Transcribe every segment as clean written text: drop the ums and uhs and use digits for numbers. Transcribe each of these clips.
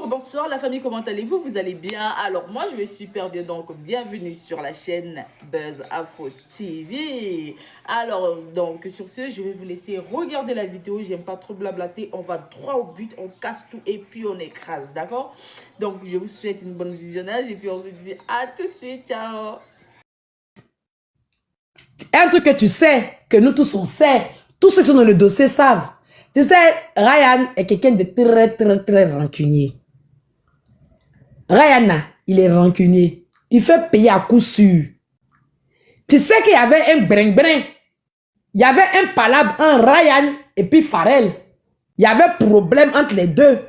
Bonsoir la famille, comment allez-vous? Vous allez bien? Alors moi je vais super bien, donc bienvenue sur la chaîne Buzz Afro TV. Alors donc sur ce, je vais vous laisser regarder la vidéo, j'aime pas trop blablater, on va droit au but, on casse tout et puis on écrase, d'accord? Donc je vous souhaite une bonne visionnage et puis on se dit à tout de suite, ciao! Un truc que tu sais, que nous tous on sait, tous ceux qui sont dans le dossier savent. Tu sais, Ryan est quelqu'un de très rancunier. Ryan, il est rancunier. Il fait payer à coup sûr. Tu sais qu'il y avait un brin-brin. Il y avait un palabre, un Ryan et puis Pharrell. Il y avait problème entre les deux.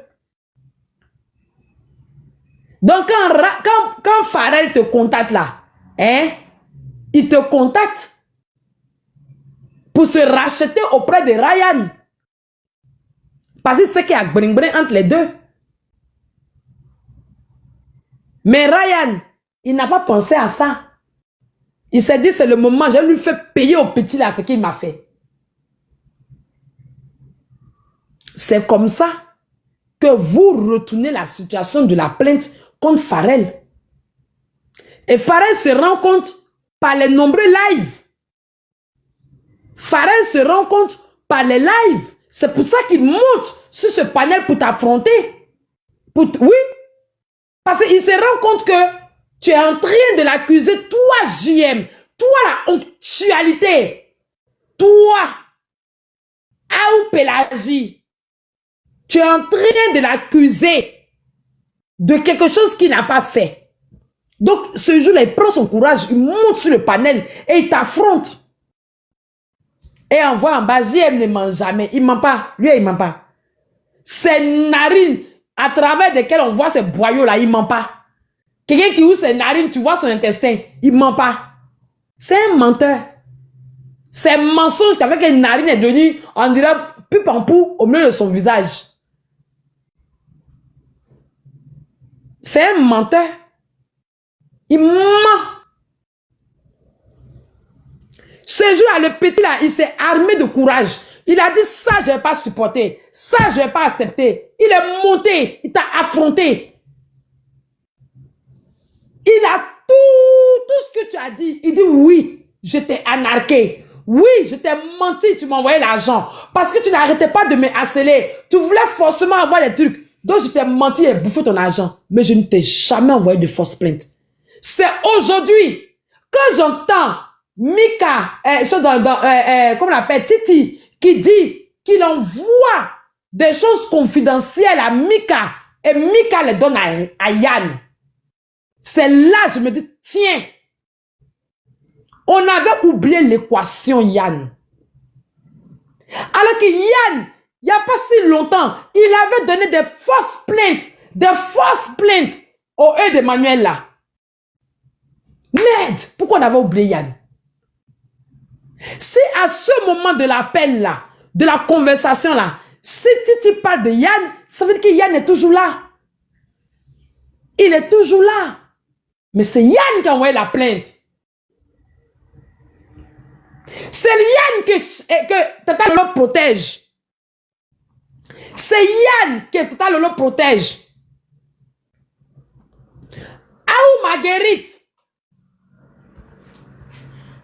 Donc quand Pharrell te contacte là, hein, il te contacte pour se racheter auprès de Ryan. Parce que c'est qu'il y a brin-brin entre les deux. Mais Ryan, il n'a pas pensé à ça. Il s'est dit, c'est le moment, je lui fais payer au petit là ce qu'il m'a fait. C'est comme ça que vous retournez la situation de la plainte contre Pharrell. Et Pharrell se rend compte par les nombreux lives. Pharrell se rend compte par les lives. C'est pour ça qu'il monte sur ce panel pour t'affronter. Oui. Parce qu'il se rend compte que tu es en train de l'accuser, toi, JM, toi, la ponctualité, toi, Aou Pélagie, tu es en train de l'accuser de quelque chose qu'il n'a pas fait. Donc, ce jour-là, il prend son courage, il monte sur le panel et il t'affronte. Et on voit en bas, JM ne ment jamais, il ne ment pas, lui, il ne ment pas. Ses narines, à travers desquelles on voit ces boyaux-là, il ne ment pas. Quelqu'un qui ouvre ses narines, tu vois son intestin, il ne ment pas. C'est un menteur. C'est un mensonge qu'avec une narine est devenue, on dirait, pupampou au milieu de son visage. C'est un menteur. Il ment. Ce jour-là, le petit là, il s'est armé de courage. Il a dit, ça, je ne vais pas supporter. Ça, je ne vais pas accepter. Il est monté. Il t'a affronté. Il a tout ce que tu as dit. Il dit, oui, je t'ai anarqué. Oui, je t'ai menti, tu m'as envoyé l'argent. Parce que tu n'arrêtais pas de me harceler. Tu voulais forcément avoir des trucs. Donc, je t'ai menti et bouffé ton argent. Mais je ne t'ai jamais envoyé de fausses plaintes. C'est aujourd'hui, quand j'entends Mika, comment on appelle, Titi, qui dit qu'il envoie des choses confidentielles à Mika et Mika les donne à Yann. C'est là je me dis, tiens, on avait oublié l'équation Yann. Alors que Yann, il n'y a pas si longtemps, il avait donné des fausses plaintes au E d'Emmanuel là. Merde, pourquoi on avait oublié Yann? Si à ce moment de l'appel là, de la conversation là, si Titi parle de Yann, ça veut dire que Yann est toujours là. Il est toujours là. Mais c'est Yann qui a envoyé la plainte. C'est Yann que Tata Lolo protège. C'est Yann que Tata Lolo protège. Aou Marguerite.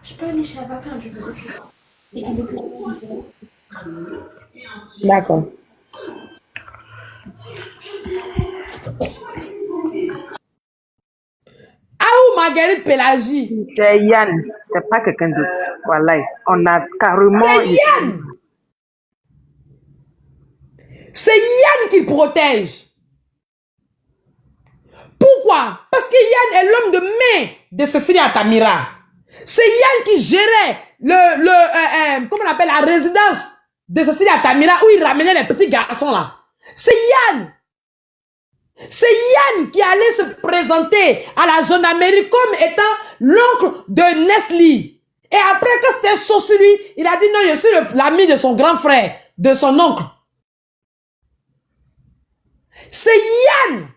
Je peux aller chez la papa, je veux. D'accord. Aou Marguerite Pélagie. C'est Yann, c'est pas quelqu'un d'autre. Voilà, on a carrément... C'est Yann. C'est Yann qui protège. Pourquoi? Parce que Yann est l'homme de main de Cécile Atamira. C'est Yann qui gérait comment on appelle, la résidence de Cécile Atamira où il ramenait les petits garçons là. C'est Yann. C'est Yann qui allait se présenter à la gendarmerie comme étant l'oncle de Nestlé. Et après, quand c'était chaud sur lui, il a dit non, je suis l'ami de son grand frère, de son oncle. C'est Yann.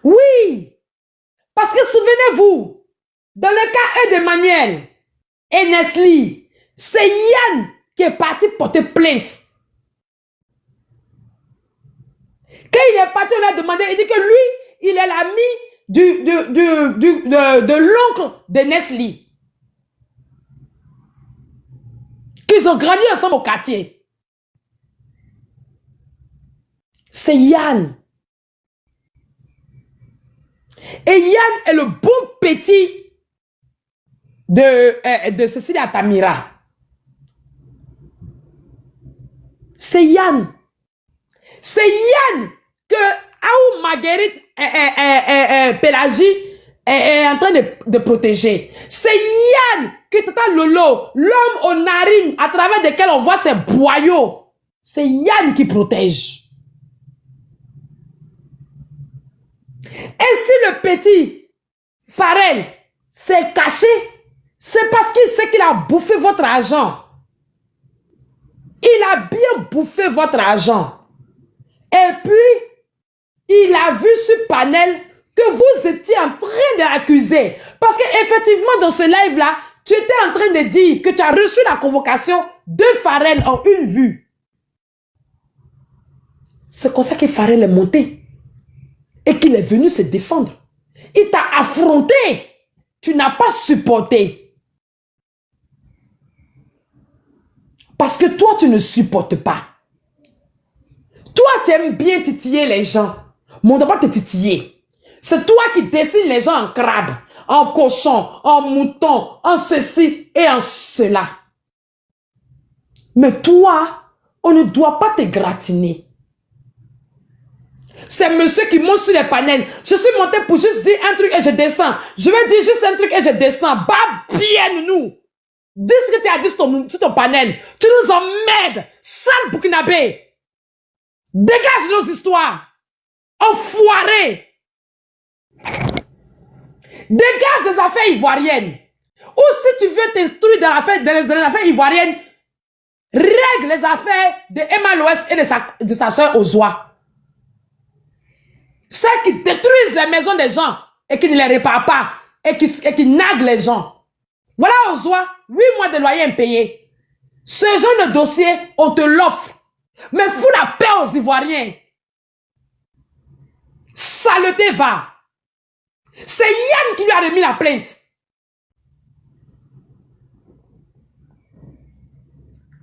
Oui. Parce que souvenez-vous, dans le cas d'Emmanuel et Nestlé, c'est Yann qui est parti porter plainte. Quand il est parti, on a demandé, il dit que lui, il est l'ami de l'oncle de Nestlé. Qu'ils ont grandi ensemble au quartier. C'est Yann. Et Yann est le bon petit de Cécile Atamira. C'est Yann. C'est Yann que Aou Marguerite Pélagie est en train de protéger. C'est Yann que Tata Lolo, l'homme aux narines à travers lesquels on voit ses boyaux. C'est Yann qui protège. Et si le petit Farel s'est caché, c'est parce qu'il sait qu'il a bouffé votre argent. Il a bien bouffé votre argent. Et puis, il a vu sur panel que vous étiez en train de l'accuser. Parce qu'effectivement, dans ce live-là, tu étais en train de dire que tu as reçu la convocation de Farel en une vue. C'est comme ça que Farel est monté. Et qu'il est venu se défendre. Il t'a affronté. Tu n'as pas supporté. Parce que toi, tu ne supportes pas. Toi, tu aimes bien titiller les gens. Mais on ne doit pas te titiller. C'est toi qui dessines les gens en crabe, en cochon, en mouton, en ceci et en cela. Mais toi, on ne doit pas te gratiner. C'est monsieur qui monte sur les panels. Je suis monté pour juste dire un truc et je descends. Je vais dire juste un truc et je descends. Bah bien nous. Dis ce que tu as dit sur ton panel. Tu nous emmerdes. Sale Burkinabé. Dégage nos histoires. Enfoiré. Dégage des affaires ivoiriennes. Ou si tu veux t'instruire dans les affaires ivoiriennes, règle les affaires de Emma l'Ouest et de sa soeur Ozoa. Celles qui détruisent les maisons des gens et qui ne les réparent pas et qui naguent les gens. Voilà Ozoa, 8 mois de loyer impayé. Ce genre de dossier, on te l'offre. Mais fous la paix aux Ivoiriens. Saleté va. C'est Yann qui lui a remis la plainte.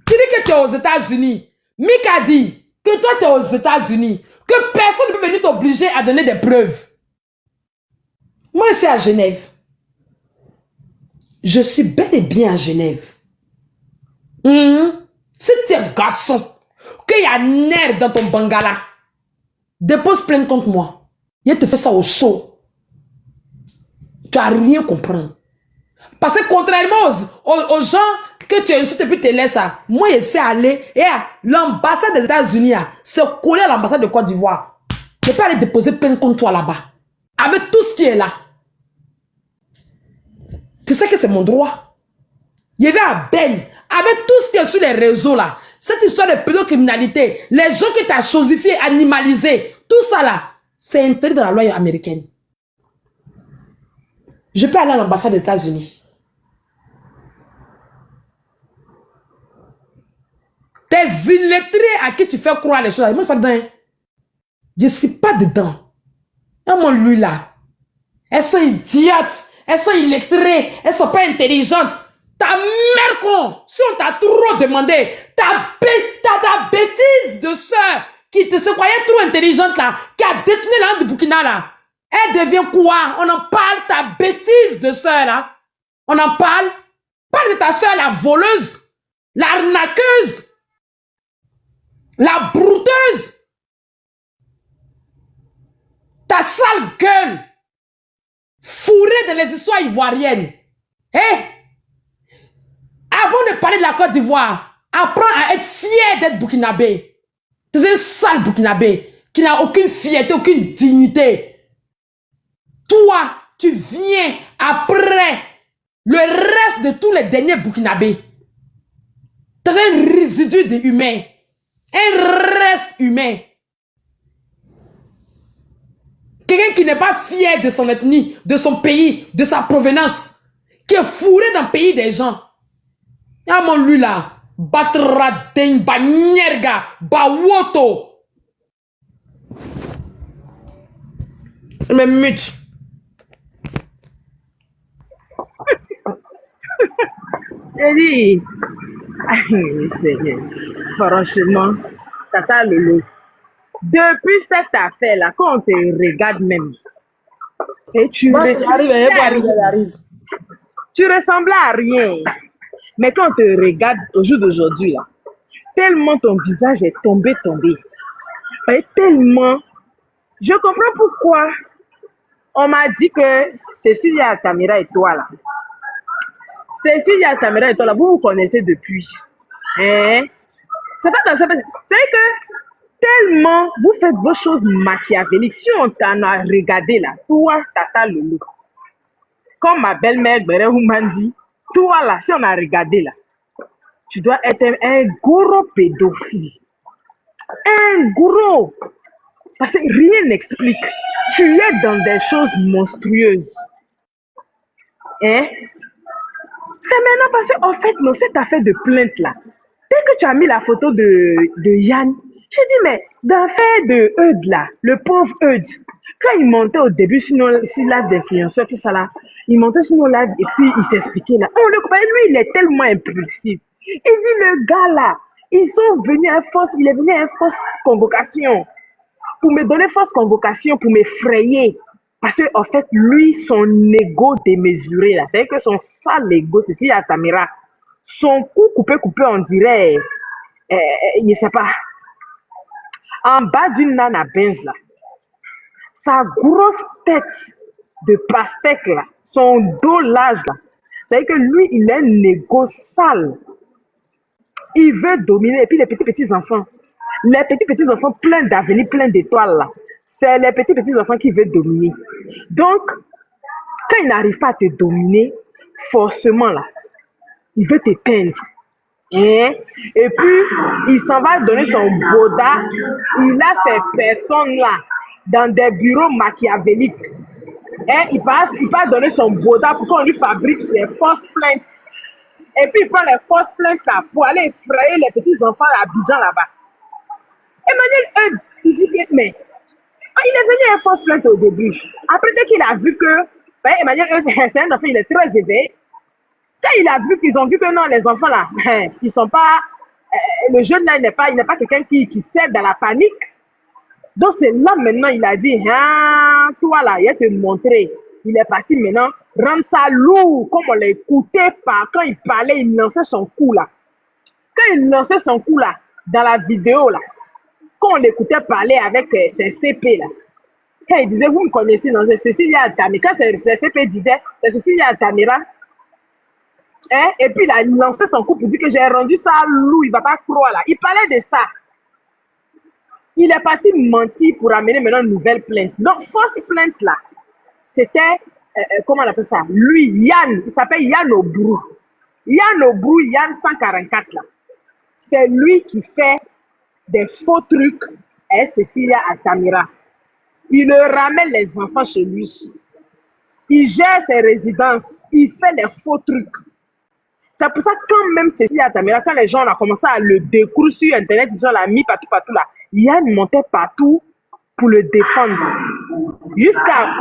Tu dis que tu es aux États-Unis. Mika dit que toi tu es aux États-Unis. Que personne ne peut venir t'obliger à donner des preuves. Moi, je suis à Genève. Je suis bel et bien à Genève. Si tu es un garçon, qu'il y a nerf dans ton bangala, dépose plainte contre moi. Il te fait ça au chaud. Tu n'as rien compris. Parce que contrairement aux gens que tu insultes et puis te laisses ça, moi je sais aller et l'ambassade des États-Unis se coller à l'ambassade de Côte d'Ivoire. Je peux aller déposer plainte contre toi là-bas. Avec tout ce qui est là. Tu sais que c'est mon droit. Je vais à Ben. Avec tout ce qui est sur les réseaux là. Cette histoire de pédocriminalité. Les gens qui t'ont chosifié, animalisé. Tout ça là. C'est interdit dans la loi américaine. Je peux aller à l'ambassade des États-Unis. Tes illettrés à qui tu fais croire les choses. Moi, je ne suis pas dedans. Je ne suis pas dedans. Comment lui là? Elles sont idiotes. Elles sont illettrées. Elles ne sont pas intelligentes. Ta mère con. Si on t'a trop demandé. Ta bêtise de sœur qui se croyait trop intelligente là. Qui a détenu la langue de Burkina là. Elle devient quoi? On en parle, ta bêtise de sœur là. On en parle. Parle de ta sœur la voleuse. L'arnaqueuse. La brouteuse. Ta sale gueule. Fourrée dans les histoires ivoiriennes. Avant de parler de la Côte d'Ivoire, apprends à être fier d'être burkinabé. Tu es un sale burkinabé qui n'a aucune fierté, aucune dignité. Toi, tu viens après le reste de tous les derniers burkinabés. Tu es un résidu d'humain. Un reste humain. Quelqu'un qui n'est pas fier de son ethnie, de son pays, de sa provenance, qui est fourré dans le pays des gens. Y'a mon lui là, Batra Deng Banyerga Bawoto. Je me mute. J'ai dit, franchement, Tata Lolo, depuis cette affaire-là, quand on te regarde même, et Moi, ça arrive, elle arrive, elle arrive. tu ressemblais à rien. Mais quand on te regarde au jour d'aujourd'hui, là, tellement ton visage est tombé. Et tellement, je comprends pourquoi on m'a dit que Cécilia Altamira et toi là. Cécilia Altamira et toi là, vous connaissez depuis. Hein? C'est pas comme ça. C'est que tellement vous faites vos choses machiavéliques. Si on t'en a regardé là, toi, Tata Lolo, comme ma belle-mère Berehou m'a dit, toi là, si on a regardé là, tu dois être un gros pédophile. Un gros. Parce que rien n'explique. Tu es dans des choses monstrueuses. Hein? C'est maintenant parce qu'en fait, non, cette affaire de plainte là, dès que tu as mis la photo de Yann, j'ai dit, mais dans l'affaire de Eudes là, le pauvre Eudes, quand il montait au début sur live d'influenceurs, tout ça là, il montait sur nos lives et puis il s'expliquait là. On le croyait, lui, il est tellement impulsif. Il dit, le gars là, il est venu à une fausse convocation. Pour me donner fausse convocation, pour m'effrayer. Parce que, en fait, lui, son ego démesuré, là, c'est que son sale ego, c'est si Altamira, son cou coupé, on dirait, je sais pas, en bas d'une nana benz, là, sa grosse tête de pastèque, là, son dos large, là, c'est que lui, il a un ego sale. Il veut dominer, et puis les petits enfants. Les petits enfants pleins d'avenir, pleins d'étoiles là. C'est les petits enfants qui veulent dominer. Donc, quand il n'arrive pas à te dominer, forcément là, il veut t'éteindre. Hein? Et puis, il s'en va donner son boda. Il a ces personnes là dans des bureaux machiavéliques. Hein? Il passe donner son boda pour qu'on lui fabrique les fausses plaintes. Et puis, il prend les fausses plaintes là pour aller effrayer les petits enfants à Abidjan là-bas. Emmanuel Eudes, il dit que, mais il est venu à une fausse plainte au début. Après, dès qu'il a vu que Emmanuel Eudes, c'est un enfant, il est très éveillé. Quand il a vu qu'ils ont vu que non, les enfants là, ils sont pas, le jeune là, il n'est pas quelqu'un qui cède à la panique. Donc c'est là maintenant, il a dit, toi là, il va te montrer. Il est parti maintenant rendre ça lourd, comme on l'écoutait quand il parlait, il lançait son coup là. Quand il lançait son coup là, dans la vidéo là, quand on l'écoutait parler avec ses CP là, quand il disait, vous me connaissez, non, c'est Cécilia Altamira, quand ses CP disait, c'est Cécilia Altamira, hein, et puis il a lancé son coup pour dire que j'ai rendu ça lourd, il va pas croire là. Il parlait de ça. Il est parti mentir pour amener maintenant une nouvelle plainte. Donc, fausse plainte là, c'était, comment on appelle ça? Lui, Yann, il s'appelle Yann Obrou. Yann Obrou, Yann 144 là. C'est lui qui fait des faux trucs à Cécilia Altamira. Il ramène les enfants chez lui. Il gère ses résidences. Il fait les faux trucs. C'est pour ça que quand même Cécilia Altamira, quand les gens ont commencé à le découvrir sur Internet, ils ont mis partout là. Yann montait partout pour le défendre. Jusqu'à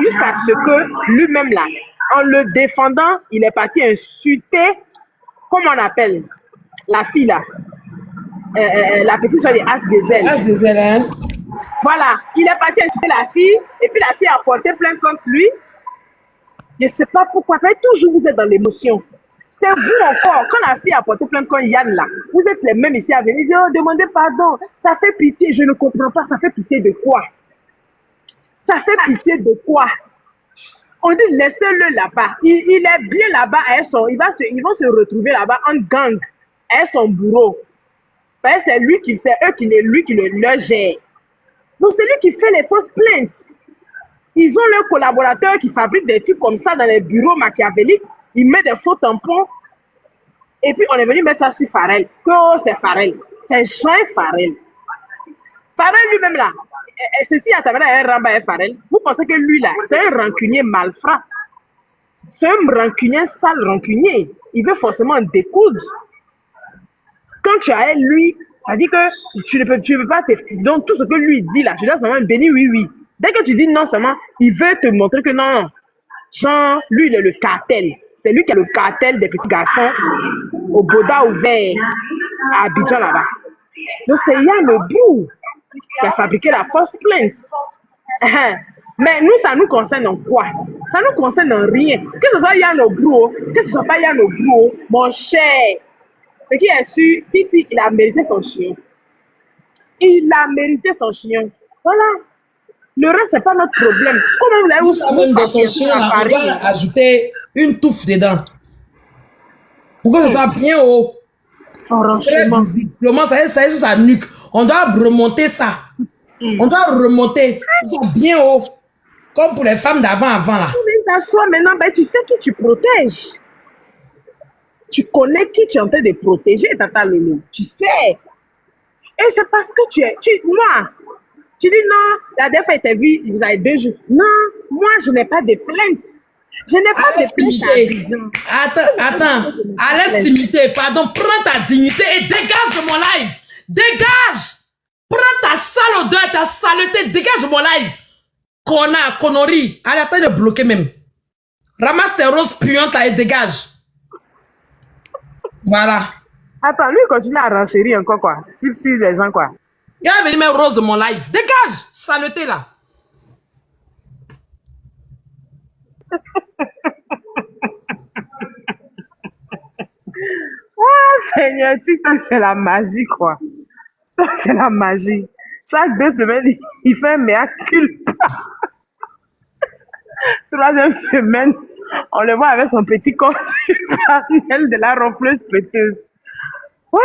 ce que lui-même là, en le défendant, il est parti insulter, comment on appelle, la fille là. La petite soeur de As des ailes. As des ailes, hein? Voilà, il est parti insulter la fille, et puis la fille a porté plainte contre lui. Je ne sais pas pourquoi, mais toujours vous êtes dans l'émotion. C'est vous encore, quand la fille a porté plainte contre Yann là, vous êtes les mêmes ici à venir dire, oh, demandez pardon, ça fait pitié, je ne comprends pas, ça fait pitié de quoi? Ça fait pitié de quoi? On dit laissez-le là-bas, il est bien là-bas, ils vont se retrouver là-bas en gang, à son bourreau. C'est lui qui le gère. Donc c'est lui qui fait les fausses plaintes. Ils ont leurs collaborateurs qui fabriquent des trucs comme ça dans les bureaux machiavéliques. Ils mettent des faux tampons. Et puis on est venu mettre ça sur Pharrell. Oh, c'est Pharrell. C'est Jean Pharrell. Pharrell lui-même là. Ceci à travers un ramba et Pharrell. Vous pensez que lui là, c'est un rancunier malfrat. C'est un rancunier sale rancunier. Il veut forcément découdre. Quand tu as lui, ça dit que tu ne peux pas te... Donc tout ce que lui dit là, je dois seulement bénir, oui. Dès que tu dis non seulement, il veut te montrer que non, non. Genre, lui, il est le cartel. C'est lui qui a le cartel des petits garçons au Boda ouvert à Abidjan là-bas. Donc, c'est Yann Obrou qui a fabriqué la fausse plainte. Mais nous, ça nous concerne en quoi? Ça nous concerne en rien. Que ce soit Yann Obrou, que ce soit pas Yann Obrou, mon cher. Ce qui est sûr, Titi, il a mérité son chien. Il a mérité son chien. Voilà. Le reste, c'est pas notre problème. Comment vous allez Même dans son chien, là, on doit ajouter une touffe dedans. Pour que ce soit bien haut. Franchement. Visiblement, ça est sur sa nuque. On doit remonter ça. On doit remonter. Ça bien haut. Comme pour les femmes avant là. T'assois maintenant, ben, tu sais qui tu protèges. Tu connais qui tu es en train de protéger, Tata Lolo. Tu sais. Et c'est parce que moi, tu dis non, la dernière fois, il t'a vu, il y a 2 jours. Non, moi, je n'ai pas de plainte. Je n'ai pas de plainte à Abidjan. Attends. À l'estimité, pardon, prends ta dignité et dégage de mon live. Dégage. Prends ta sale odeur, ta saleté, dégage de mon live. Connerie. Allez, attends de bloquer même. Ramasse tes roses puantes là et dégage. Voilà. Attends, lui, il continue à renchérir encore quoi. Si les gens quoi. Il va venir mettre rose de mon live. Dégage, saleté là. Oh Seigneur, TikTok, c'est la magie quoi. C'est la magie. Chaque 2 semaines, il fait un mea culpa. 3e semaine, on le voit avec son petit corps supernel de la ronfleuse péteuse. Ouais.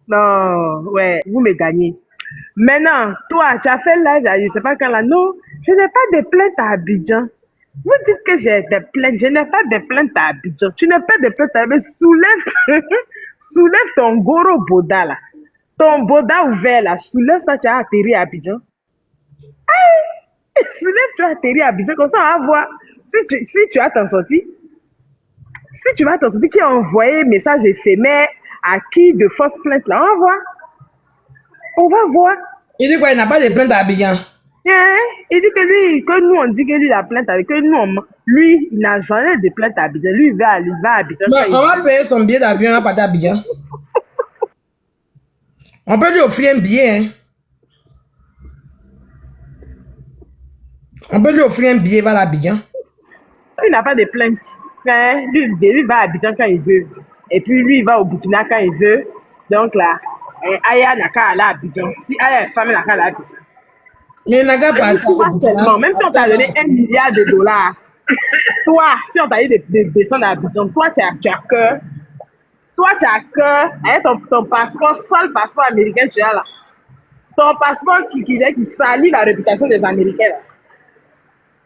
Non, ouais, vous me gagnez. Maintenant, toi, tu as fait live, je ne sais pas quand là. Non, je n'ai pas de plainte à Abidjan. Vous dites que j'ai des plaintes. Je n'ai pas de plainte à Abidjan. Tu n'as pas de plainte à Abidjan. Soulève ton goro boda là. Ton boda ouvert là. Soulève ça, tu as atterri à Abidjan. Aïe! Soulève, tu as atterri à Abidjan. Comme ça, on va voir si tu as t'en sorti. Si tu vas t'en sortir, qui a envoyé message éphémère à qui de fausses plaintes là. On va voir. On va voir. Il dit quoi, il n'a pas de plainte à Abidjan. Il dit que lui, que nous on dit que lui la plainte avec que nous, lui, il n'a jamais de plainte à Abidjan. Lui, il va à Abidjan. On va payer son billet d'avion à partir d'Abidjan. On peut lui offrir un billet. Hein. On peut lui offrir un billet vers l'Abidjan. Il n'a pas de plainte. Lui va à Abidjan quand il veut. Et puis lui, il va au Burkina quand il veut. Donc là, Aya n'a qu'à aller à Abidjan. Si Aya est femme, elle n'a qu'à aller à Abidjan. Mais il n'a qu'à partir. Même si on t'a donné $1 milliard, toi, si on t'a dit de descendre à Abidjan, toi, tu as cœur. Toi, tu as cœur. Avec ton passeport, seul passeport américain, tu as là. Ton passeport qui salit la réputation des Américains. Là.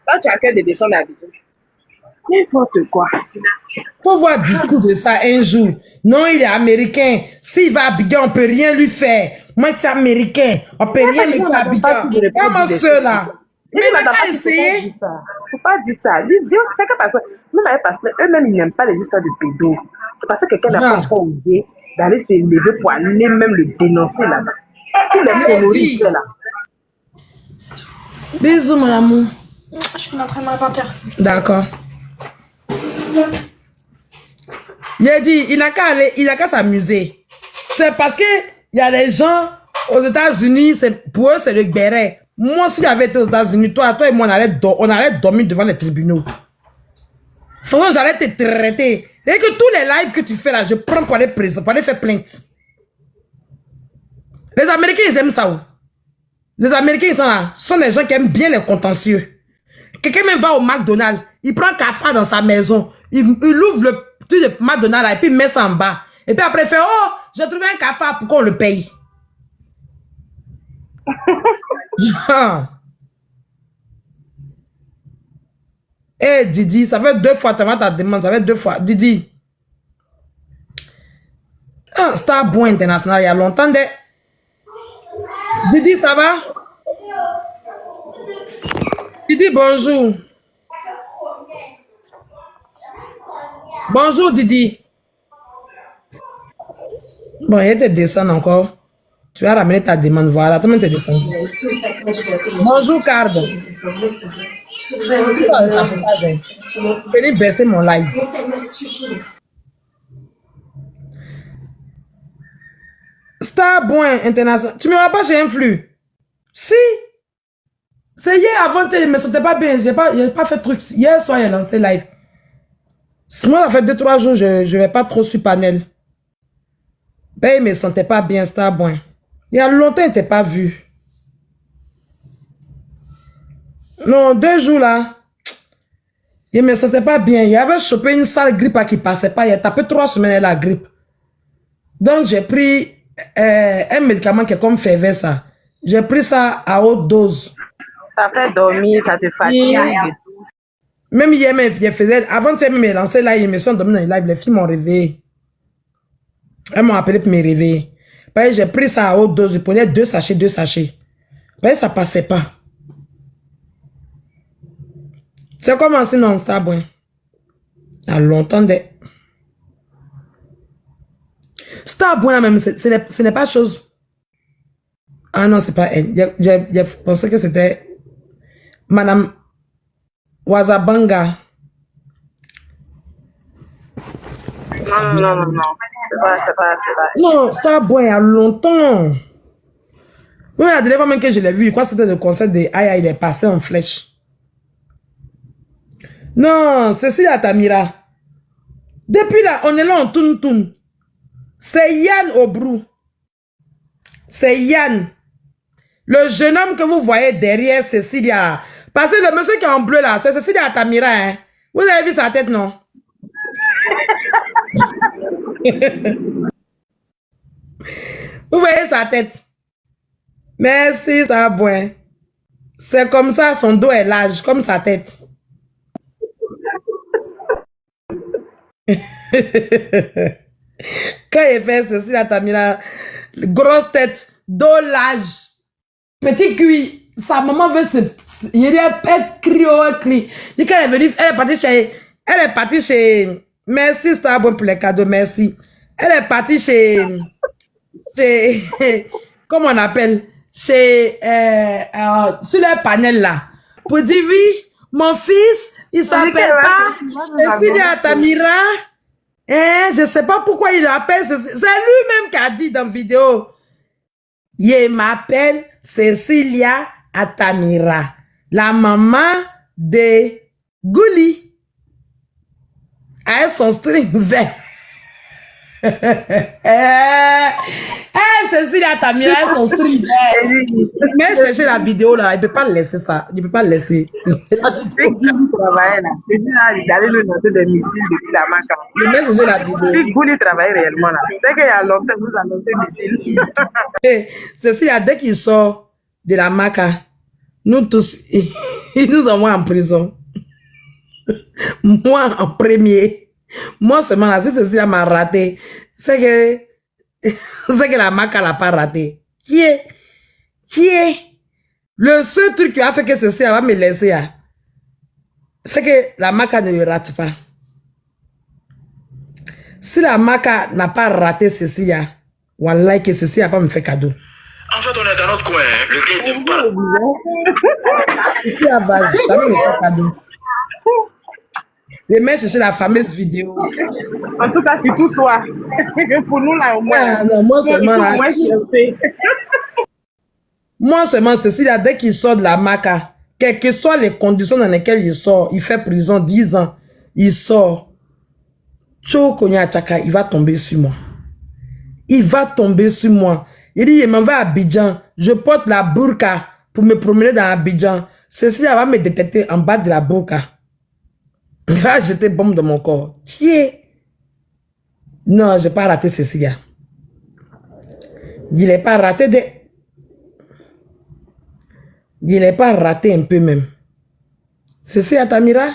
Toi, tu as cœur de descendre à Abidjan. N'importe quoi. Faut voir le discours de ça un jour. Non, il est américain. S'il va à Abidjan, on peut rien lui faire. Moi, c'est américain. On peut rien me faire à Abidjan. Comment cela? Mais il n'a pas essayé. Faut pas dire ça. Lui dire, c'est que parce que eux-mêmes, ils n'aiment pas les histoires de pédos. C'est parce que quelqu'un n'a pas trop osé d'aller se lever pour aller même le dénoncer là-bas. Tous les conneries là. Bisous, mon amour. Je fais l'entraînement à 20h. D'accord. Il a dit, il n'a qu'à aller, il n'a qu'à s'amuser. C'est parce que il y a des gens aux États-Unis, pour eux, c'est le béret. Moi, si j'avais été aux États-Unis, toi et moi, on allait dormir devant les tribunaux. Franchement, j'allais te traiter. C'est que tous les lives que tu fais là, je prends pour aller faire plainte. Les Américains, ils aiment ça. Où? Les Américains, ils sont là. Ce sont les gens qui aiment bien les contentieux. Quelqu'un même va au McDonald's, il prend un café dans sa maison, il ouvre le truc de McDonald's là, et puis il met ça en bas. Et puis après, il fait, oh, j'ai trouvé un café, pourquoi on le paye? Eh Didi, ça fait 2 fois, tu vas ta demande, ça fait 2 fois. Didi. Ah, Star Boy International, il y a longtemps. Didi, ça va? Didi, bonjour. Bonjour, Didi. Bon, il te descend encore. Tu vas ramener ta demande, voilà. Comment te descends? Bonjour, Card. Venez baisser mon live. Starboy International. Tu ne me vois pas chez Influx? Si. C'est hier avant, je ne me sentais pas bien. Je n'ai pas fait de truc. Hier soir, il a lancé live. Moi, ça fait 2-3 jours, je ne vais pas trop sur panel. Ben, il ne me sentait pas bien, Starboy. Il y a longtemps, il ne t'ai pas vu. Non, 2 jours là. Il ne me sentait pas bien. Il avait chopé une sale grippe qui ne passait pas. Il a tapé 3 semaines la grippe. Donc, j'ai pris un médicament qui est comme Fever, ça. J'ai pris ça à haute dose. Ça fait dormir, ça te fatigue. Même hier, je faisais, avant de me lancer là, ils me sont dormis dans les lives. Les filles m'ont réveillé. Elles m'ont appelé pour me réveiller. J'ai pris ça à haute dose. Je prenais 2 sachets, 2 sachets. Ça passait pas. C'est comment sinon, Starboy? Il y a longtemps de... Starboy, même, ce n'est pas chose. Ah non, c'est pas elle. J'ai pensé que c'était Madame Wazabanga. Non. C'est pas. Non, Starboy, il y a longtemps. Oui, la dernière fois même que je l'ai vu, je crois que c'était le concert de Aya, il est passé en flèche. Non, Cécile Atamira. Depuis là, on est là en tourne. C'est Yann Obrou. C'est Yann. Le jeune homme que vous voyez derrière Cécilia. Parce que le monsieur qui est en bleu là, c'est Cécilia Atamira. Hein? Vous avez vu sa tête, non? Vous voyez sa tête? Merci, Starboy. C'est comme ça, son dos est large, comme sa tête. Quand il fait ceci, là, t'as mis la grosse tête, dos large, petit cuit. Sa maman veut se... Elle crie. Et quand elle est venue, elle est partie chez... Merci, Starboy, pour les cadeaux, merci. Elle est partie chez... comment on appelle? Sur le panel là. Pour dire, oui, mon fils, il s'appelle pas Cécilia Atamira. Je sais pas pourquoi il l'appelle. C'est lui-même qui a dit dans la vidéo. Il m'appelle Cécilia Atamira, la maman de Gouli. Elle son string vert. Cécilia Atamira, elle son string vert. Mais chercher la vidéo là, il peut pas laisser ça. Il peut pas laisser. La vidéo. Il allait nous lancer des missiles depuis la Maca. Il met chercher la vidéo. Vous travaillez réellement là. C'est qu'il y a longtemps vous annoncez des missiles. Cécilia, dès qu'il sort de la Maca, nous tous, ils nous envoient en prison. Moi en premier. Moi seulement là, si Cécilia m'a raté, c'est que la Maca l'a pas raté. Qui est? Le seul truc qui a fait que Cécilia va me laisser, c'est que la Maca ne le rate pas. Si la Maca n'a pas raté Cécilia, wallah que Cécilia va pas me faire cadeau. En fait, on est dans notre coin, le gars n'aime pas. Cécilia va jamais me faire cadeau. Je mets chercher la fameuse vidéo. En tout cas, c'est tout toi. Pour nous, là, au moins. Ah, non, moi seulement, là. Moi seulement, Cécilia, dès qu'il sort de la Maca, quelles que soient les conditions dans lesquelles il sort, il fait prison 10 ans, il sort. Chokonya Tchaka, il va tomber sur moi. Il va tomber sur moi. Il dit, il m'en va à Abidjan. Je porte la burqa pour me promener dans Abidjan. Cécilia va me détecter en bas de la burqa. Il va jeter bombe dans mon corps. Tiens. Non, je n'ai pas raté Cécilia. Il n'est pas raté de... Il n'est pas raté un peu même. Cécilia Atamira,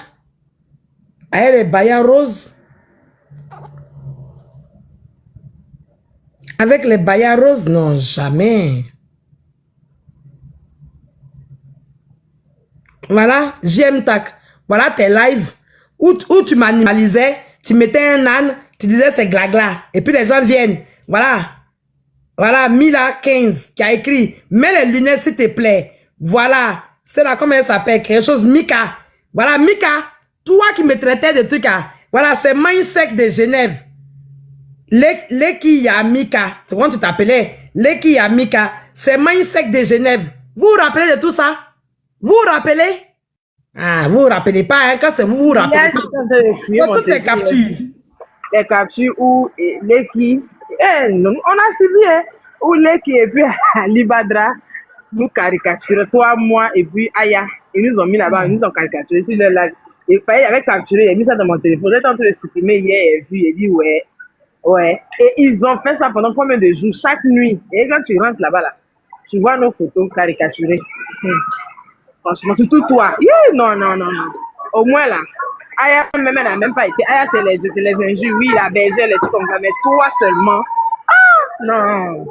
elle est baya rose. Avec les baya roses, non, jamais. Voilà, j'aime tac. Voilà tes lives. Où tu m'animalisais, tu mettais un âne, tu disais c'est glagla. Et puis les gens viennent. Voilà. Voilà, Mila 15 qui a écrit, mets les lunettes s'il te plaît. Voilà. C'est là, comment elle s'appelle? Quelque chose, Mika. Voilà, Mika. Toi qui me traitais de trucs. Voilà, c'est Mindset de Genève. Leki Yamika. C'est comment tu t'appelais? Leki Yamika. C'est Mindset de Genève. Vous vous rappelez de tout ça? Vous vous rappelez? Ah, vous vous rappelez pas, hein? Quand c'est vous, vous rappelez pas. Toutes les captures. Les captures où Leki, on a suivi, hein, où Leki et puis Libadra nous caricaturent, toi, moi et puis Aya. Ils nous ont mis là-bas, ils nous ont caricaturé sur le live. Et il avait capturé, il a mis ça dans mon téléphone. J'étais en train de supprimer hier, il a dit ouais. Ouais. Et ils ont fait ça pendant combien de jours? Chaque nuit. Et quand tu rentres là-bas, là, tu vois nos photos caricaturées. Franchement, surtout toi. Non. Au moins là, Aya même, elle n'a même pas été. Aya, c'est les injures, oui, la bergère, les trucs comme ça, mais toi seulement. Ah, non.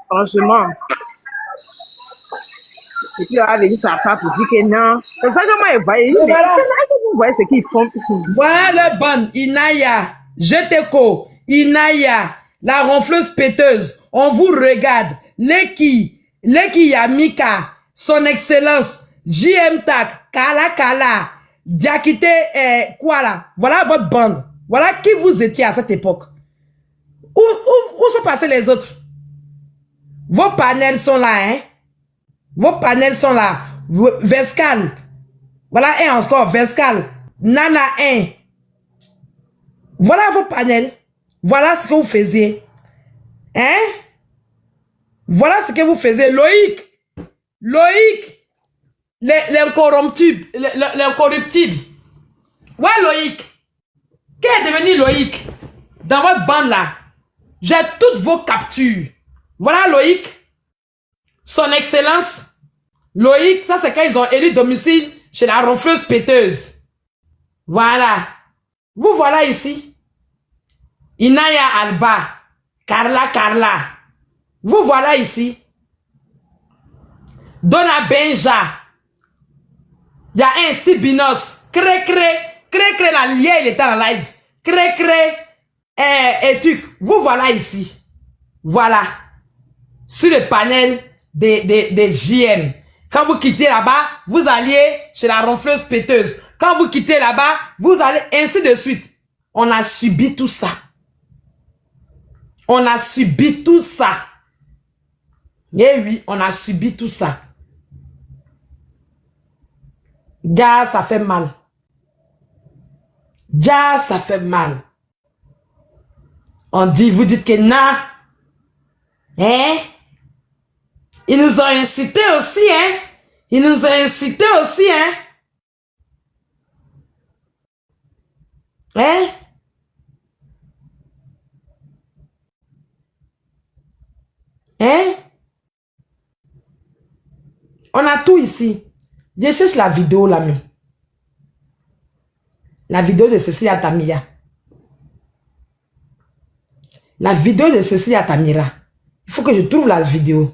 Franchement. Et puis, on avait dit ça pour dire que non. Comme ça, comment ils voyaient. Vous voyez ce qu'ils font. Voilà le ban. Inaya, Jeteko, Inaya, la ronfleuse péteuse. On vous regarde. Leki Yamika, son excellence, JM Tak, Kala, Diakite, quoi là? Voilà votre bande. Voilà qui vous étiez à cette époque. Où sont passés les autres? Vos panels sont là, hein? Vos panels sont là. Vescal. Voilà un encore. Vescal. Nana 1. Voilà vos panels. Voilà ce que vous faisiez. Hein? Voilà ce que vous faisiez. Loïc. L'incorruptible. L'incorruptible. Ouais, Loïc. Qu'est devenu Loïc? Dans votre bande là. J'ai toutes vos captures. Voilà Loïc. Son excellence. Loïc, ça c'est quand ils ont élu domicile chez la ronfleuse péteuse. Voilà. Vous voilà ici. Inaya Alba. Carla. Vous voilà ici. Donna Benja. Il y a un Steve Binos. Cré, la liée, il était en live. Cré, et tu. Vous voilà ici. Voilà. Sur le panel des JM. Quand vous quittez là-bas, vous alliez chez la ronfleuse péteuse. Quand vous quittez là-bas, vous allez ainsi de suite. On a subi tout ça. On a subi tout ça. Eh oui, on a subi tout ça. Gars, ça fait mal. Gars, ça fait mal. On dit, vous dites que non. Hein? Ils nous ont incités aussi, hein? Ils nous ont incités aussi, hein? Hein? Hein? On a tout ici. Je cherche la vidéo là, mais. La vidéo de Cécile Atamira. La vidéo de Cécile Atamira. Il faut que je trouve la vidéo.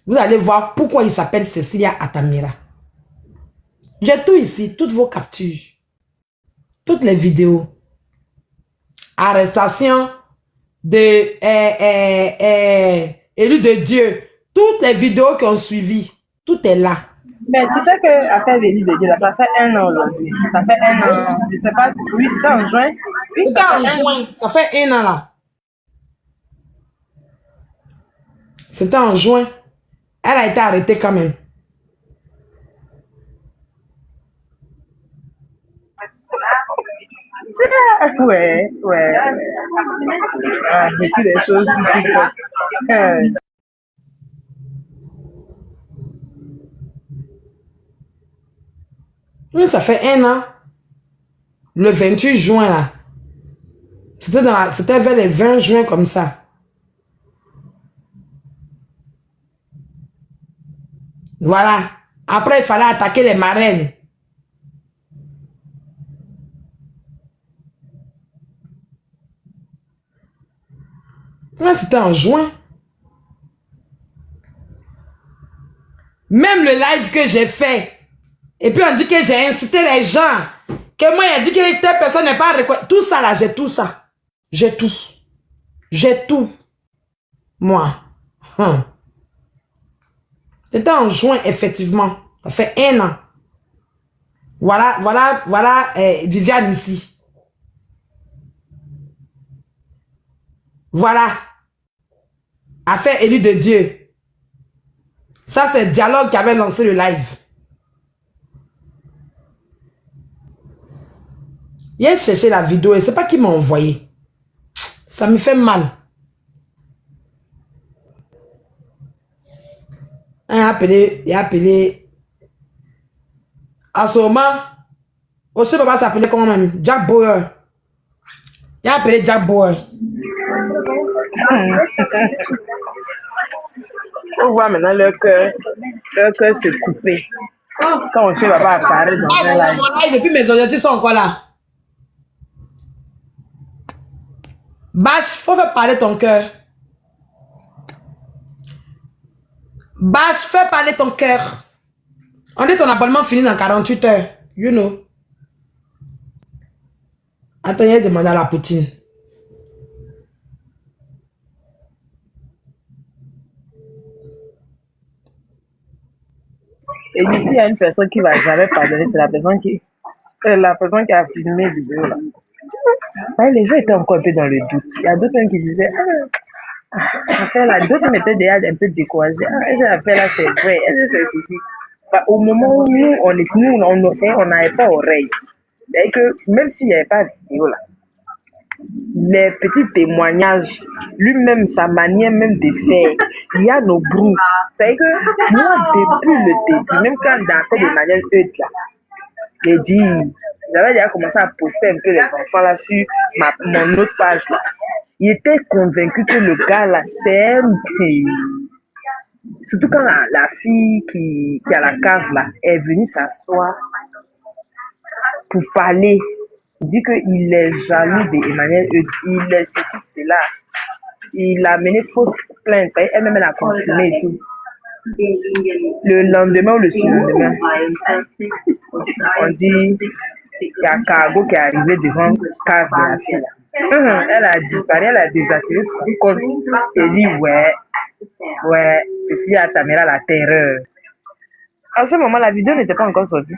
Vous allez voir pourquoi il s'appelle Cécilia Atamira. J'ai tout ici, toutes vos captures. Toutes les vidéos. Arrestation de élu de Dieu. Toutes les vidéos qui ont suivi. Tout est là. Mais tu sais que affaire d'élu de Dieu, là, ça fait 1 an aujourd'hui. Ça fait 1 an. Je ne sais pas si oui, c'était en juin. Oui, c'était en juin. Ça fait 1 an là. C'était en juin. Elle a été arrêtée quand même. Ouais. Ah, j'ai vécu des choses sur TikTok. Oui, ça fait 1 an. Le 28 juin là. C'était vers le 20 juin comme ça. Voilà. Après, il fallait attaquer les marraines. Mais c'était en juin. Même le live que j'ai fait. Et puis on dit que j'ai incité les gens. Que moi, il a dit que telle personne n'est pas reconnue. Tout ça là, j'ai tout ça. J'ai tout. J'ai tout. Moi. C'était en juin, effectivement. Ça fait 1 an. Voilà Viviane ici. Voilà. Affaire élue de Dieu. Ça, c'est Dialogue qui avait lancé le live. Il a cherché la vidéo et c'est pas qui m'a envoyé. Ça me fait mal. Il a appelé. En ce moment, je sais pas s'appeler comment même. Jack Bauer. Il a appelé Jack Bauer. On voit maintenant leur cœur se couper. Quand on sait là-bas apparaître dans un live. Et puis mes objectifs sont encore là. Bâche, faut faire parler ton cœur. Bâche, fais parler ton cœur. On dit ton abonnement fini dans 48 heures. You know. Attends, il a demandé à la poutine. Et d'ici, il y a une personne qui va jamais pardonner, c'est la personne qui a filmé la vidéo là. Ouais, les gens étaient encore un peu dans le doute. Il y a d'autres qui disaient, d'autres m'étaient déjà un peu découragés. Cette affaire-là, c'est vrai. C'est ceci. Bah, au moment où on n'avait pas oreille. Et que même s'il n'y avait pas de vidéo là, les petits témoignages, lui-même, sa manière même de faire, il y a nos brous. C'est que moi, depuis le début, même quand dans les manières Eudes là, j'ai dit, j'avais déjà commencé à poster un peu les enfants là sur mon autre page là. Il était convaincu que le gars là, c'est un surtout quand la fille qui a la cave là est venue s'asseoir pour parler. Il dit qu'il est jaloux d'Emmanuel Eudes. Il est ceci, cela. Il a mené fausse plainte. Elle-même, elle a confirmé et tout. Le lendemain ou le surlendemain, on dit qu'il y a un cargo qui est arrivé devant le cave de la fille. Elle a disparu, elle a désactivé son compte. Elle dit ouais, ceci a Tamira la terreur. À ce moment, la vidéo n'était pas encore sortie.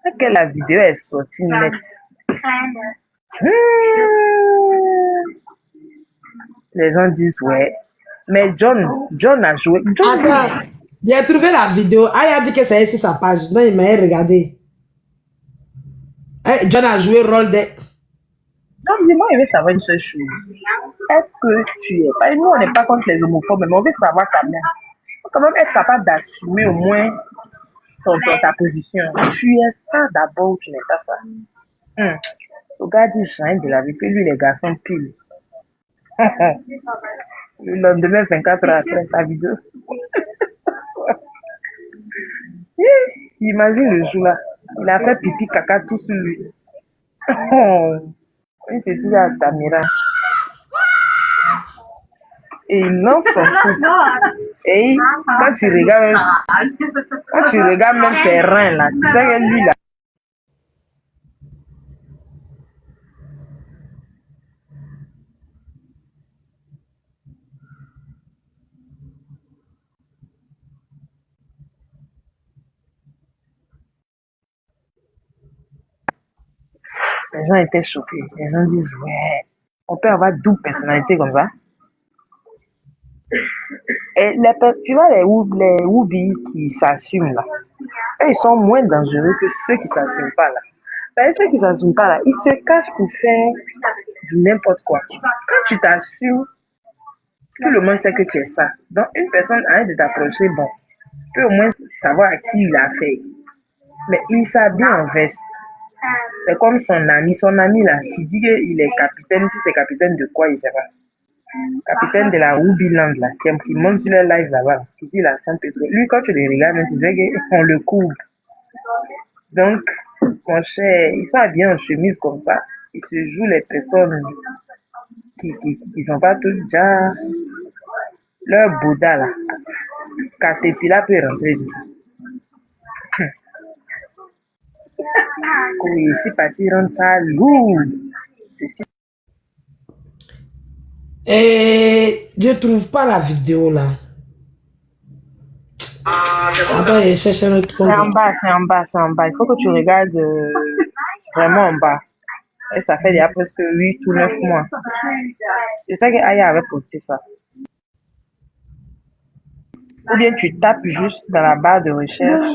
Quand la vidéo est sortie nette, les gens disent ouais. Mais John a joué. Attends, j'ai trouvé la vidéo. Il a dit que c'est sur sa page. Non, il m'a regardé. John a joué le rôle de... Non, dis-moi, il veut savoir une seule chose. Est-ce que tu es... Nous, on n'est pas contre les homophobes, mais on veut savoir quand même. Il faut quand même être capable d'assumer au moins ta position. Tu es ça d'abord ou tu n'es pas ça. Le gars dit, j'ai de la vie, puis lui, les garçons pile. Le lendemain, 24 heures après sa vidéo. Imagine le jour là. Il a fait pipi caca tout sur lui. Oui, c'est ça, Tamira. Et il lance son coup. Et quand tu regardes même ses reins là, tu sais que lui là. Les gens étaient choqués. Les gens disent, ouais, on peut avoir 12 personnalités comme ça. Et tu vois, les Woubi qui s'assument là, eux, ils sont moins dangereux que ceux qui ne s'assument pas là. Ben, ceux qui ne s'assument pas là, ils se cachent pour faire du n'importe quoi. Quand tu t'assumes, tout le monde sait que tu es ça. Donc, une personne arrête de t'approcher, bon, tu peux au moins savoir à qui il a fait. Mais il s'habille en veste. C'est comme son ami là, qui dit qu'il est capitaine, si c'est capitaine de quoi, il ne sait pas. Capitaine de la Woubiland là, qui monte sur le live là-bas, qui dit la Saint-Pétro. Lui, quand tu les regardes, tu sais qu'on le couvre. Donc, mon cher, ils sont habillés en chemise comme ça. Ils se jouent les personnes qui sont pas tous déjà. Leur Bouddha là, Caterpillar peut rentrer dedans. Comme ici, parti rendre ça lourd. Et je trouve pas la vidéo là. Attends, il cherche un autre compte. C'est en bas, c'est en bas, c'est en bas. Il faut que tu regardes vraiment en bas. Et ça fait déjà presque 8 ou 9 mois. C'est ça que Aya avait posté ça. Ou bien tu tapes juste dans la barre de recherche.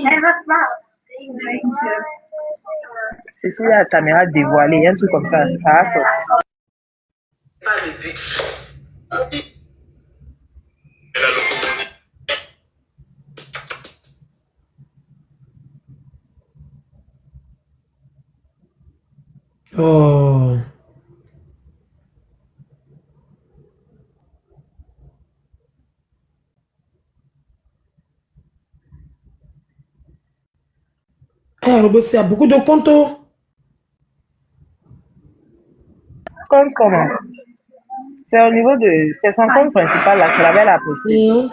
C'est si la caméra dévoilée, un truc comme ça va sortir. Pas le but. Elle a le commandé. Oh. Eh, Robossi a beaucoup de comptes. Oh. Comme comment? C'est au niveau de... C'est son compte principal là, c'est la belle à poster. Mhm.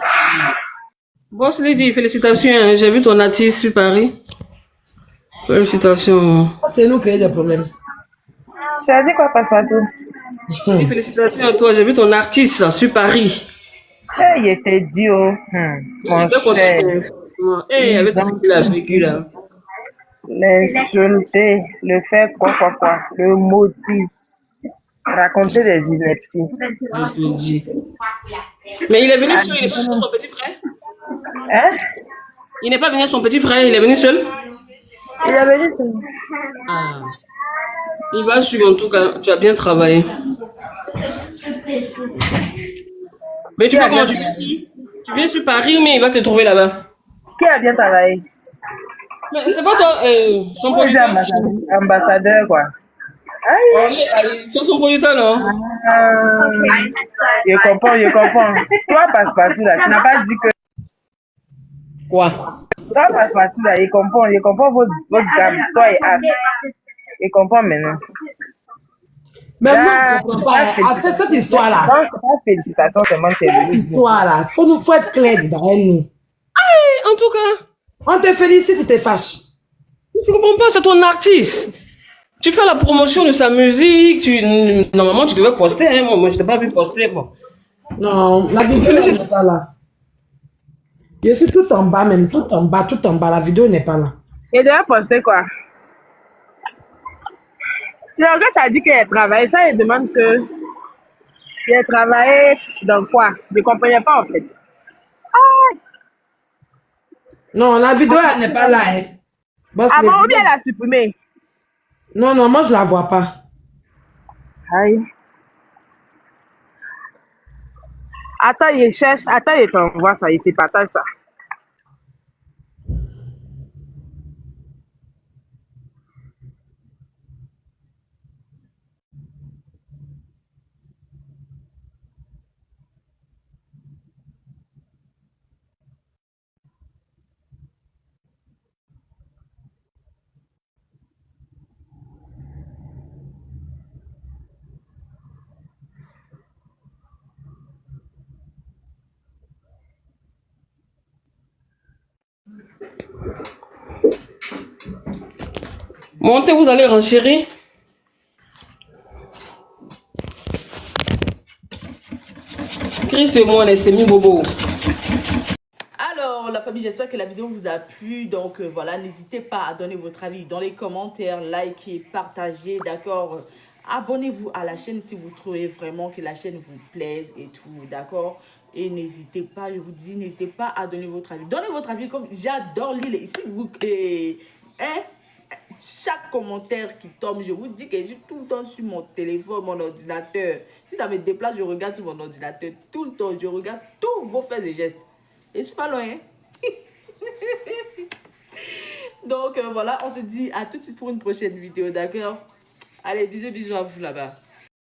Boss Lady, félicitations, hein. J'ai vu ton artiste sur Paris. Félicitations. C'est nous qui avons des problèmes. Tu as dit quoi, Passepartout? Et félicitations à toi, j'ai vu ton artiste sur Paris. Eh, il était dit, oh. Mon J'étais frère, content. Eh, avec tout ce qu'il a vécu là. l'insulter, le faire quoi, le maudire, raconter des inepties. Je te dis. Mais il est venu seul, il n'est pas venu avec son petit frère. Hein? Il n'est pas venu avec son petit frère, il est venu seul. Il avait dit ça. Ah. Il va suivre en tout cas, tu as bien travaillé. Mais tu vois comment tu viens ici? Tu viens sur Paris, mais il va te trouver là-bas. Qui a bien travaillé? Mais c'est pas toi, son Moi, j'ai producteur. ambassadeur, quoi. Tu as son producteur, non? Je comprends. Toi, Passepartout, là, tu n'as pas dit que... Quoi? Toi, Passepartout, là, je comprends votre gamme, toi et As. Je comprends maintenant. Mais moi, je ne comprends pas. Après cette histoire-là, Non, c'est pas félicitations, c'est moi qui ai cette dit. histoire-là, faut être clair dedans, nous. En tout cas, On te félicite, tu te fâches. je ne comprends pas, c'est ton artiste. Tu fais la promotion de sa musique, normalement tu devais poster, hein. Moi je t'ai pas vu poster. Bon. Non, la vidéo n'est pas là. Je suis tout en bas même, tout en bas. La vidéo n'est pas là. Et devait poster quoi? Quand tu as dit qu'il a travaillé, ça, il demande que... Il a travaillé dans quoi? Je ne comprenais pas, en fait. Non, la vidéo elle n'est pas là. Hein. Boss Ah bon, Lady. ou bien elle a supprimé? Non, moi je la vois pas. Aïe. Attends, il cherche. Attends, il t'envoie ça. Il te partage ça. Montez, vous allez renchérir. Chris et moi, les semi-bobos. Alors, la famille, j'espère que la vidéo vous a plu. Donc, voilà, n'hésitez pas à donner votre avis dans les commentaires, likez, partagez, d'accord? Abonnez-vous à la chaîne si vous trouvez vraiment que la chaîne vous plaise et tout, d'accord? Et n'hésitez pas, je vous dis, n'hésitez pas à donner votre avis. Donnez votre avis comme j'adore lire ici. Hein? Chaque commentaire qui tombe, je vous dis que je suis tout le temps sur mon téléphone, mon ordinateur. Si ça me déplace, je regarde sur mon ordinateur. Tout le temps, je regarde tous vos faits et gestes. Et je suis pas loin. Hein? Donc, voilà, on se dit à tout de suite pour une prochaine vidéo, d'accord? Allez, bisous à vous là-bas.